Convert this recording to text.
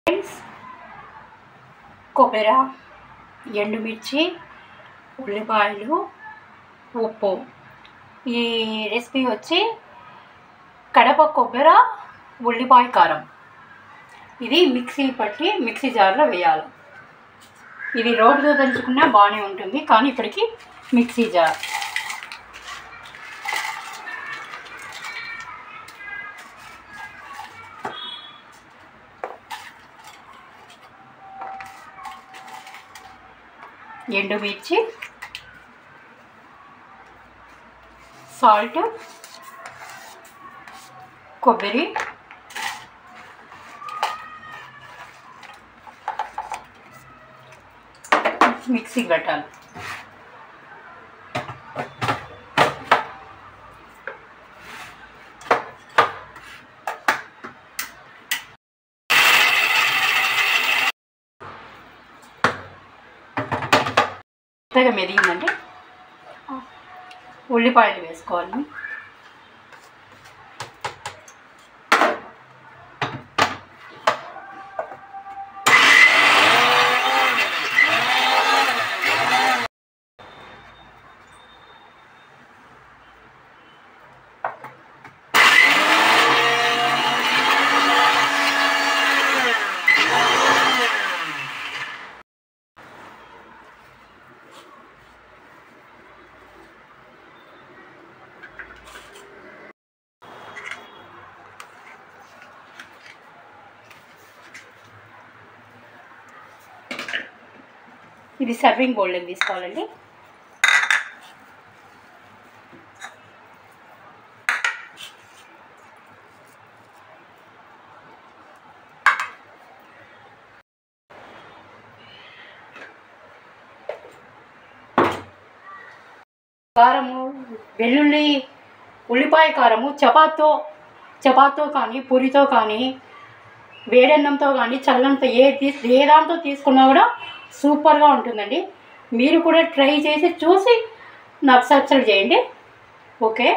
Friends, కొబ్బరి, ఎండుమిర్చి, ఉల్లిపాయలు, ఉప్పు. ఈ రెసిపీ వచ్చి కడప కొబ్బరి ఉల్లిపాయ కారం. ఇది మిక్సీ పట్టి మిక్సీ జార్లో వేయాలి. ఇది రోడ్డుతో దంచుకున్నా బాగానే ఉంటుంది, కానీ ఇప్పటికి మిక్సీ జార్. ఎండుమిర్చి, సాల్ట్, కొబ్బరి, మిక్సీ పెట్టాలి. మెత్తగా మెదిగిందంటే ఉల్లిపాయలు వేసుకోవాలి. ఇది సర్వింగ్ బౌల్లోకి తీసుకోవాలండి. కారము, వెల్లుల్లి, ఉల్లిపాయ కారము చపాతీతో కానీ పూరితో కానీ వేడన్నంతో కానీ చల్లంతో ఏ దాంతో తీసుకున్నా కూడా సూపర్గా ఉంటుందండి. మీరు కూడా ట్రై చేసి చూసి నాకు సబ్స్క్రైబ్ చేయండి. ఓకే.